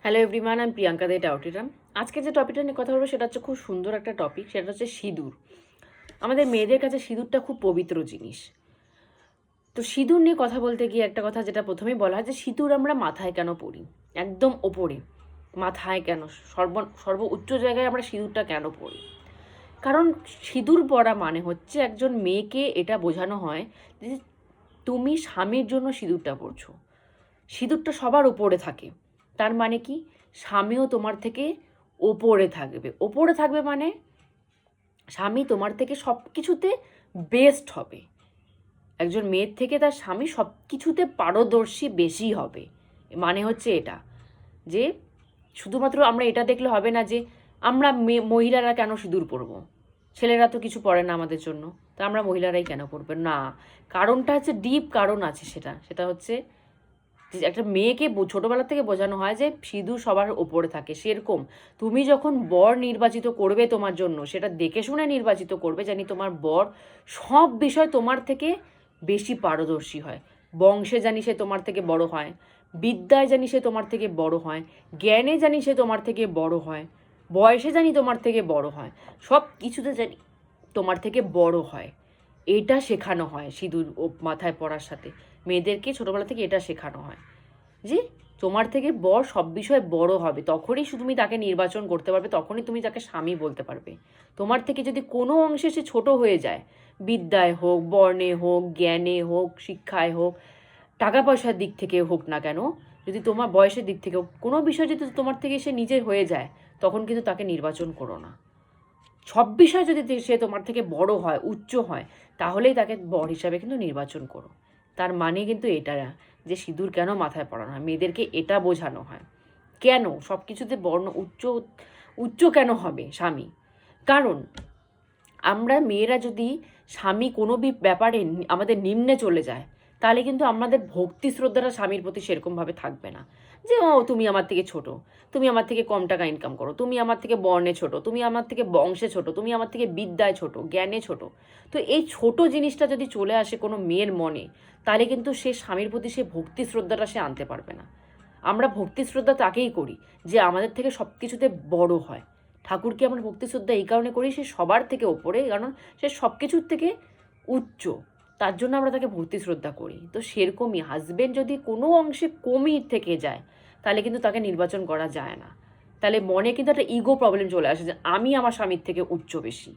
Hello everyone, আমি প্রিয়াঙ্কা দে টাউটিরাম। আজকে যে টপিকটা নিয়ে কথা বলবো সেটা হচ্ছে খুব সুন্দর একটা টপিক, সেটা হচ্ছে সিঁদুর। আমাদের মেয়েদের কাছে সিঁদুরটা খুব পবিত্র জিনিস। তো সিঁদুর নিয়ে কথা বলতে গিয়ে একটা কথা যেটা প্রথমেই বলা হয় যে সিঁদুর আমরা মাথায় কেন পরি, একদম ওপরে মাথায় কেন, সর্ব উচ্চ জায়গায় আমরা সিঁদুরটা কেন পরি? কারণ সিঁদুর পরা মানে হচ্ছে একজন মেয়েকে এটা বোঝানো হয় যে তুমি স্বামীর জন্য সিঁদুরটা পরছো। সিঁদুরটা সবার উপরে থাকে, তার মানে কি স্বামীও তোমার থেকে ওপরে থাকবে। ওপরে থাকবে মানে স্বামী তোমার থেকে সব কিছুতে বেস্ট হবে। একজন মেয়ের থেকে তার স্বামী সব কিছুতে পারদর্শী বেশি হবে। মানে হচ্ছে এটা যে শুধুমাত্র আমরা এটা দেখলে হবে না যে আমরা মহিলারা কেন সিঁদুর পরবো, ছেলেরা তো কিছু পরে না আমাদের জন্য, তা আমরা মহিলারাই কেন পরবো না। কারণটা হচ্ছে ডিপ কারণ আছে, সেটা হচ্ছে যে একটা মেয়েকে ছোটোবেলা থেকে বোঝানো হয় যে সিঁদুর সবার ওপরে থাকে। সেরকম তুমি যখন বর নির্বাচিত করবে তোমার জন্য, সেটা দেখে শুনে নির্বাচিত করবে জানি তোমার বর সব বিষয় তোমার থেকে বেশি পারদর্শী হয়। বংশে জানি সে তোমার থেকে বড় হয়, বিদ্যায় জানি সে তোমার থেকে বড় হয়, জ্ঞানে জানি সে তোমার থেকে বড় হয়, বয়সে জানি তোমার থেকে বড় হয়, সব কিছুতে জানি তোমার থেকে বড় হয়। এটা শেখানো হয় সিঁদুর ও মাথায় পড়ার সাথে। মেয়েদেরকে ছোটোবেলা থেকে এটা শেখানো হয় যে তোমার থেকে বর সব বিষয়ে বড় হবে, তখনই তুমি তাকে নির্বাচন করতে পারবে, তখনই তুমি তাকে স্বামী বলতে পারবে। তোমার থেকে যদি কোনো অংশে সে ছোট হয়ে যায়, বিদ্যায় হোক, বর্ণে হোক, জ্ঞানে হোক, শিক্ষায় হোক, টাকা পয়সার দিক থেকে হোক না কেন, যদি তোমার বয়সের দিক থেকে হোক, কোনো বিষয় যদি তোমার থেকে সে নিজের হয়ে যায়, তখন কিন্তু তাকে নির্বাচন করো না। সব বিষয় যদি সে তোমার থেকে বড় হয়, উচ্চ হয়, তাহলেই তাকে বর হিসাবে কিন্তু নির্বাচন করো। তার মানে কিন্তু এটা যে সিঁদুর কেন মাথায় পড়ানো হয়, মেয়েদেরকে এটা বোঝানো হয়। কেন সব কিছুতে বর্ণ উচ্চ উচ্চ কেন হবে স্বামী? কারণ আমরা মেয়েরা যদি স্বামী কোনো ব্যাপারে আমাদের নিম্নে চলে যায়, তাহলে কিন্তু আমাদের ভক্তি শ্রদ্ধাটা স্বামীর প্রতি সেরকমভাবে থাকবে না। যে ও তুমি আমার থেকে ছোট, তুমি আমার থেকে কম টাকা ইনকাম করো, তুমি আমার থেকে বর্ণে ছোট, তুমি আমার থেকে বংশে ছোট, তুমি আমার থেকে বিদ্যায় ছোট, জ্ঞানে ছোট। তো এই ছোট জিনিসটা যদি চলে আসে কোনো মেয়ের মনে, তাহলে কিন্তু সে স্বামীর প্রতি সে ভক্তি শ্রদ্ধাটা সে আনতে পারবে না। আমরা ভক্তি শ্রদ্ধা তাকেই করি যে আমাদের থেকে সব কিছুতে বড় হয়। ঠাকুরকে আমরা ভক্তি শ্রদ্ধা এই কারণে করি, সে সবার থেকে ওপরে, কারণ সে সব কিছুর থেকে উচ্চ। তার জন্য আমরা তাকে ভক্তি শ্রদ্ধা করি। তো সেরকমই হাজবেন্ড যদি কোনো অংশে কমই থেকে যায়, তাহলে কিন্তু তাকে নির্বাচন করা যায় না। তাহলে মনে কিন্তু একটা ইগো প্রবলেম চলে আসে যে আমি আমার স্বামীর থেকে উচ্চ বেশি।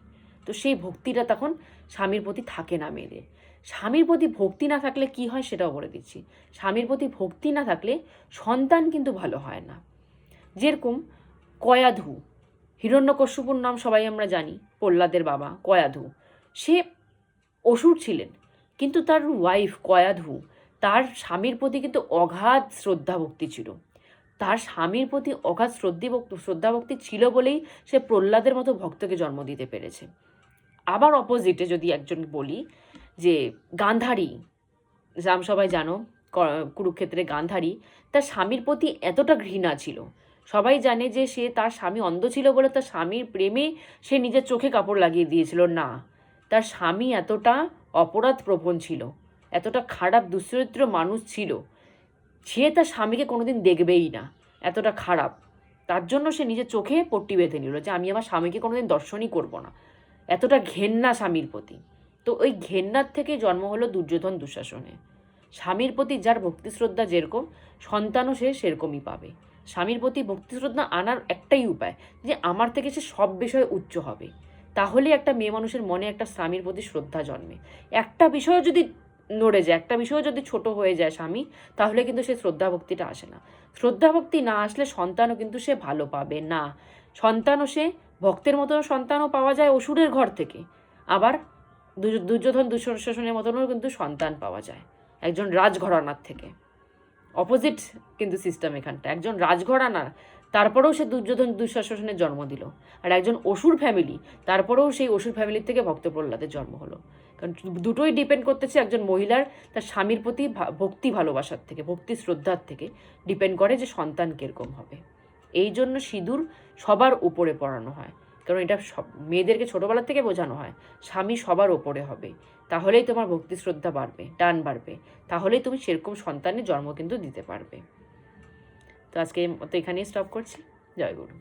তো সেই ভক্তিটা তখন স্বামীর প্রতি থাকে না মেয়েদের। স্বামীর প্রতি ভক্তি না থাকলে কি হয় সেটাও বলে দিচ্ছি। স্বামীর প্রতি ভক্তি না থাকলে সন্তান কিন্তু ভালো হয় না। যেরকম কয়াধু, হিরণ্যকশ্যপুর নাম সবাই আমরা জানি, প্রহ্লাদের বাবা কয়াধু। সে অসুর ছিলেন, কিন্তু তার ওয়াইফ কয়াধু, তার স্বামীর প্রতি কিন্তু অগাধ শ্রদ্ধা ভক্তি ছিল। তার স্বামীর প্রতি অগাধ শ্রদ্ধা ভক্তি ছিল বলেই সে প্রহ্লাদের মতো ভক্তকে জন্ম দিতে পেরেছে। আবার অপোজিটে যদি একজন বলি যে গান্ধারী, রাম সবাই জানো, কুরুক্ষেত্রে গান্ধারী, তার স্বামীর প্রতি এতটা ঘৃণা ছিল। সবাই জানে যে সে তার স্বামী অন্ধ ছিল বলে তার স্বামীর প্রেমে সে নিজের চোখে কাপড় লাগিয়ে দিয়েছিল না, তার স্বামী এতটা অপরাধ প্রবণ ছিল, এতটা খারাপ দুশ্চরিত্র মানুষ ছিল, সে তার স্বামীকে কোনোদিন দেখবেই না, এতটা খারাপ। তার জন্য সে নিজের চোখে পট্টি বেঁধে নিল যে আমি আমার স্বামীকে কোনোদিন দর্শনই করব না। এতটা ঘেন্না স্বামীর প্রতি। তো ওই ঘেন্নার থেকে জন্ম হলো দুর্যোধন দুঃশাসনে। স্বামীর প্রতি যার ভক্তি শ্রদ্ধা যেরকম, সন্তানও সে সেরকমই পাবে। স্বামীর প্রতি ভক্তি শ্রদ্ধা আনার একটাই উপায় যে আমার থেকে সে সব বিষয়ে উচ্চ হবে। তাহলে একটা মেয়ে মানুষের মনে একটা স্বামীর প্রতি শ্রদ্ধা জন্মে। একটা বিষয় যদি নড়ে যায়, একটা বিষয় যদি ছোট হয়ে যায় স্বামী, তাহলে কিন্তু সে শ্রদ্ধা ভক্তিটা আসে না। শ্রদ্ধা ভক্তি না আসলে সন্তানও কিন্তু সে ভালো পাবে না। সন্তানও সে ভক্তের মতো সন্তানও পাওয়া যায় অসুরের ঘর থেকে, আবার দুর্যোধন দুঃশাসনের মতনও কিন্তু সন্তান পাওয়া যায় একজন রাজঘরানার থেকে। অপোজিট কিন্তু সিস্টেম এখানটা, একজন রাজঘরানা তারপরেও সে দুর্যোধন দুঃশাসনের জন্ম দিল, আর একজন অসুর ফ্যামিলি তারপরেও সেই অসুর ফ্যামিলির থেকে ভক্ত প্রহ্লাদের জন্ম হলো। কারণ দুটোই ডিপেন্ড করতেছে একজন মহিলার তার স্বামীর প্রতি ভক্তি ভালোবাসার থেকে, ভক্তি শ্রদ্ধার থেকে ডিপেন্ড করে যে সন্তান কীরকম হবে। এই জন্য সিঁদুর সবার উপরে পরানো হয়, কারণ এটা সব মেয়েদেরকে ছোটোবেলা থেকে বোঝানো হয় স্বামী সবার ওপরে হবে, তাহলেই তোমার ভক্তি শ্রদ্ধা বাড়বে, টান বাড়বে, তাহলেই তুমি সেরকম সন্তানের জন্ম কিন্তু দিতে পারবে। তো আজকে তো এখানেই স্টপ করছি। জয় গুরু।